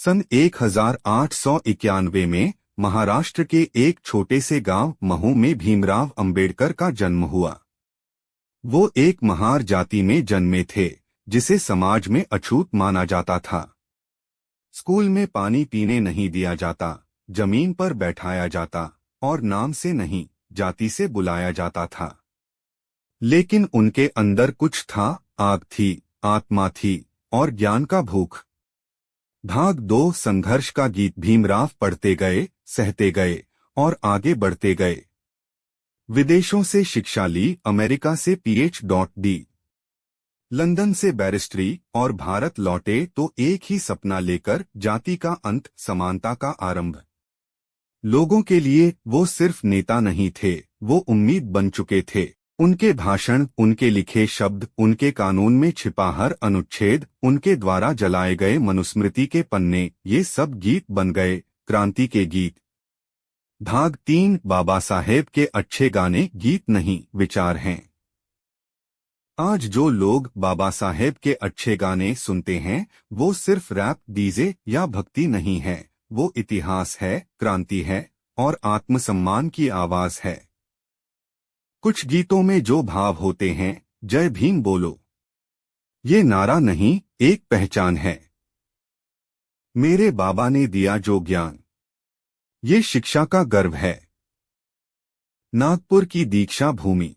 सन 1891 में महाराष्ट्र के एक छोटे से गांव महू में भीमराव अंबेडकर का जन्म हुआ। वो एक महार जाति में जन्मे थे जिसे समाज में अछूत माना जाता था। स्कूल में पानी पीने नहीं दिया जाता, जमीन पर बैठाया जाता और नाम से नहीं जाति से बुलाया जाता था। लेकिन उनके अंदर कुछ था, आग थी, आत्मा थी और ज्ञान का भूख। भाग 2 संघर्ष का गीत। भीमराव पढ़ते गए, सहते गए और आगे बढ़ते गए। विदेशों से शिक्षा ली, अमेरिका से PhD, लंदन से बैरिस्ट्री और भारत लौटे तो एक ही सपना लेकर, जाति का अंत, समानता का आरंभ। लोगों के लिए वो सिर्फ नेता नहीं थे, वो उम्मीद बन चुके थे। उनके भाषण, उनके लिखे शब्द, उनके कानून में छिपा हर अनुच्छेद, उनके द्वारा जलाए गए मनुस्मृति के पन्ने, ये सब गीत बन गए, क्रांति के गीत। भाग 3 बाबा साहेब के अच्छे गाने गीत नहीं, विचार हैं। आज जो लोग बाबा साहेब के अच्छे गाने सुनते हैं वो सिर्फ रैप, डीजे या भक्ति नहीं है, वो इतिहास है, क्रांति है और आत्मसम्मान की आवाज है। कुछ गीतों में जो भाव होते हैं, जय भीम बोलो, ये नारा नहीं, एक पहचान है। मेरे बाबा ने दिया जो ज्ञान, ये शिक्षा का गर्व है। नागपुर की दीक्षा भूमि,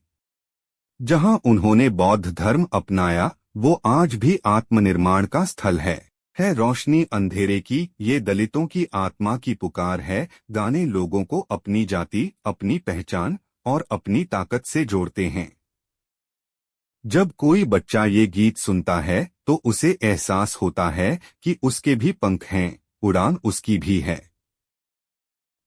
जहां उन्होंने बौद्ध धर्म अपनाया, वो आज भी आत्मनिर्माण का स्थल है रोशनी अंधेरे की, ये दलितों की आत्मा की पुकार है। गाने लोगों को अपनी जाति, अपनी पहचान और अपनी ताकत से जोड़ते हैं। जब कोई बच्चा ये गीत सुनता है तो उसे एहसास होता है कि उसके भी पंख हैं, उड़ान उसकी भी है।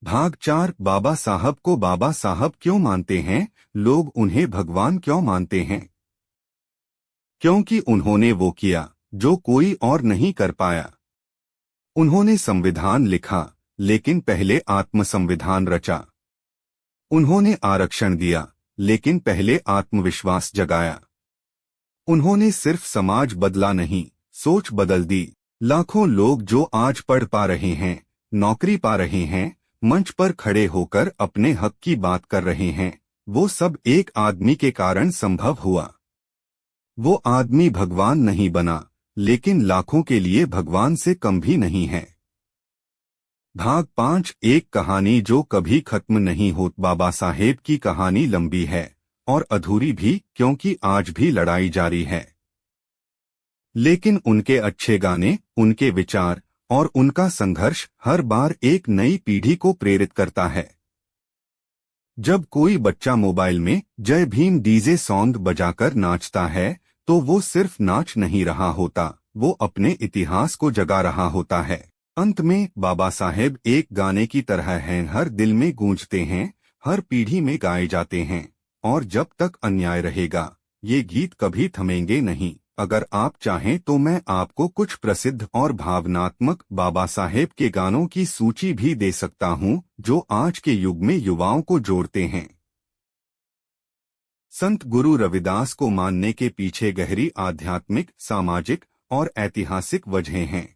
भाग 4 बाबा साहब को बाबा साहब क्यों मानते हैं? लोग उन्हें भगवान क्यों मानते हैं? क्योंकि उन्होंने वो किया जो कोई और नहीं कर पाया। उन्होंने संविधान लिखा, लेकिन पहले आत्मसंविधान रचा। उन्होंने आरक्षण दिया, लेकिन पहले आत्मविश्वास जगाया। उन्होंने सिर्फ समाज बदला नहीं, सोच बदल दी। लाखों लोग जो आज पढ़ पा रहे हैं, नौकरी पा रहे हैं, मंच पर खड़े होकर अपने हक की बात कर रहे हैं, वो सब एक आदमी के कारण संभव हुआ। वो आदमी भगवान नहीं बना, लेकिन लाखों के लिए भगवान से कम भी नहीं है। भाग 5 एक कहानी जो कभी खत्म नहीं होती। बाबा साहेब की कहानी लंबी है और अधूरी भी, क्योंकि आज भी लड़ाई जारी है। लेकिन उनके अच्छे गाने, उनके विचार और उनका संघर्ष हर बार एक नई पीढ़ी को प्रेरित करता है। जब कोई बच्चा मोबाइल में जय भीम डीजे सॉन्ग बजाकर नाचता है तो वो सिर्फ नाच नहीं रहा होता, वो अपने इतिहास को जगा रहा होता है। अंत में बाबा साहेब एक गाने की तरह हैं, हर दिल में गूंजते हैं, हर पीढ़ी में गाए जाते हैं और जब तक अन्याय रहेगा ये गीत कभी थमेंगे नहीं। अगर आप चाहें तो मैं आपको कुछ प्रसिद्ध और भावनात्मक बाबा साहेब के गानों की सूची भी दे सकता हूं जो आज के युग में युवाओं को जोड़ते हैं। संत गुरु रविदास को मानने के पीछे गहरी आध्यात्मिक, सामाजिक और ऐतिहासिक वजहें हैं।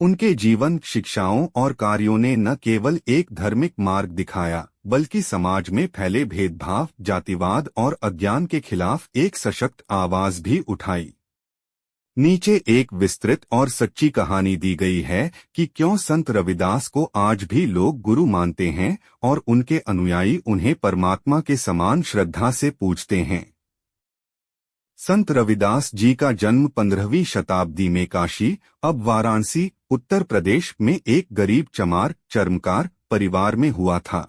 उनके जीवन, शिक्षाओं और कार्यों ने न केवल एक धार्मिक मार्ग दिखाया बल्कि समाज में फैले भेदभाव, जातिवाद और अज्ञान के खिलाफ एक सशक्त आवाज भी उठाई। नीचे एक विस्तृत और सच्ची कहानी दी गई है कि क्यों संत रविदास को आज भी लोग गुरु मानते हैं और उनके अनुयायी उन्हें परमात्मा के समान श्रद्धा से पूजते हैं। संत रविदास जी का जन्म 15वीं शताब्दी में काशी, अब वाराणसी, उत्तर प्रदेश में एक गरीब चमार, चर्मकार परिवार में हुआ था।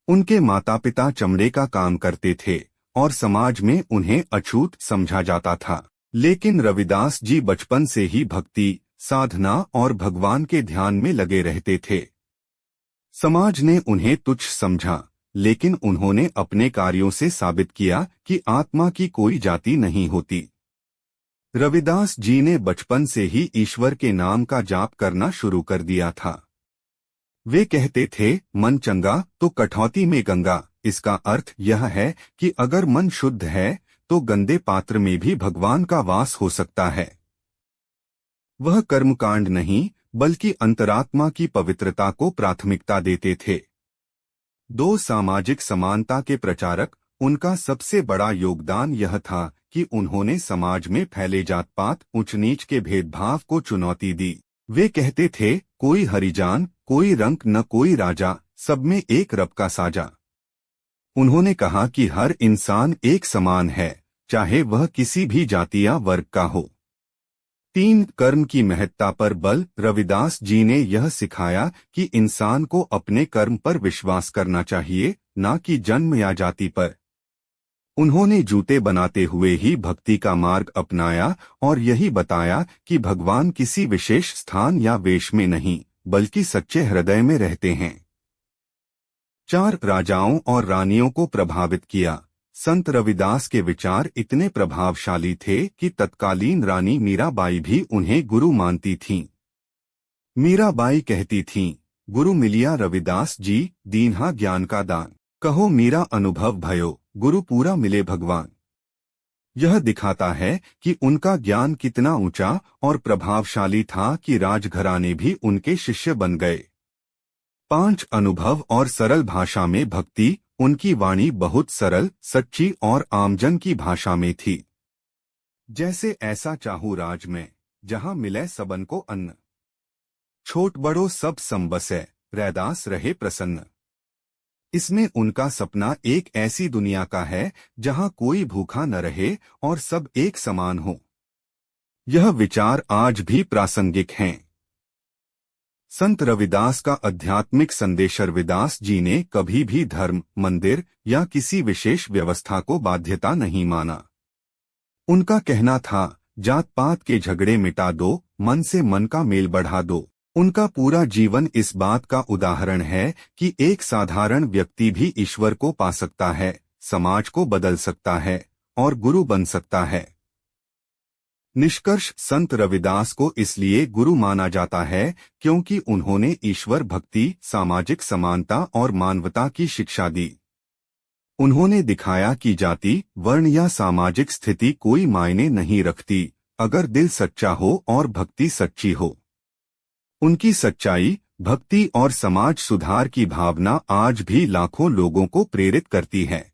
उनके माता पिता चमड़े का काम करते थे और समाज में उन्हें अछूत समझा जाता था। लेकिन रविदास जी बचपन से ही भक्ति, साधना और भगवान के ध्यान में लगे रहते थे। समाज ने उन्हें तुच्छ समझा, लेकिन उन्होंने अपने कार्यों से साबित किया कि आत्मा की कोई जाति नहीं होती। रविदास जी ने बचपन से ही ईश्वर के नाम का जाप करना शुरू कर दिया था। वे कहते थे, मन चंगा तो कठौती में गंगा। इसका अर्थ यह है कि अगर मन शुद्ध है तो गंदे पात्र में भी भगवान का वास हो सकता है। वह कर्मकांड नहीं बल्कि अंतरात्मा की पवित्रता को प्राथमिकता देते थे। दो सामाजिक समानता के प्रचारक, उनका सबसे बड़ा योगदान यह था कि उन्होंने समाज में फैले जात पात ऊंच नीच के भेदभाव को चुनौती दी। वे कहते थे, कोई हरिजान, कोई रंक न कोई राजा, सब में एक रब का साजा। उन्होंने कहा कि हर इंसान एक समान है, चाहे वह किसी भी जाति या वर्ग का हो। 3 कर्म की महत्ता पर बल। रविदास जी ने यह सिखाया कि इंसान को अपने कर्म पर विश्वास करना चाहिए, न कि जन्म या जाति पर। उन्होंने जूते बनाते हुए ही भक्ति का मार्ग अपनाया और यही बताया कि भगवान किसी विशेष स्थान या वेश में नहीं, बल्कि सच्चे हृदय में रहते हैं। 4 राजाओं और रानियों को प्रभावित किया। संत रविदास के विचार इतने प्रभावशाली थे कि तत्कालीन रानी मीराबाई भी उन्हें गुरु मानती थीं। मीराबाई कहती थीं, गुरु मिलिया रविदास जी, दीन्हा ज्ञान का दान। कहो मीरा अनुभव भयो, गुरु पूरा मिले भगवान। यह दिखाता है कि उनका ज्ञान कितना ऊंचा और प्रभावशाली था कि राजघराने भी उनके शिष्य बन गए। 5 अनुभव और सरल भाषा में भक्ति। उनकी वाणी बहुत सरल, सच्ची और आमजन की भाषा में थी। जैसे ऐसा चाहू राज में, जहां मिले सबन को अन्न। छोट बड़ो सब संबसै, रैदास रहे प्रसन्न। इसमें उनका सपना एक ऐसी दुनिया का है जहां कोई भूखा न रहे और सब एक समान हो। यह विचार आज भी प्रासंगिक हैं। संत रविदास का आध्यात्मिक संदेश। रविदास जी ने कभी भी धर्म, मंदिर या किसी विशेष व्यवस्था को बाध्यता नहीं माना। उनका कहना था, जात पात के झगड़े मिटा दो, मन से मन का मेल बढ़ा दो। उनका पूरा जीवन इस बात का उदाहरण है कि एक साधारण व्यक्ति भी ईश्वर को पा सकता है, समाज को बदल सकता है और गुरु बन सकता है। निष्कर्ष, संत रविदास को इसलिए गुरु माना जाता है क्योंकि उन्होंने ईश्वर भक्ति, सामाजिक समानता और मानवता की शिक्षा दी। उन्होंने दिखाया कि जाति, वर्ण या सामाजिक स्थिति कोई मायने नहीं रखती, अगर दिल सच्चा हो और भक्ति सच्ची हो। उनकी सच्चाई, भक्ति और समाज सुधार की भावना आज भी लाखों लोगों को प्रेरित करती है।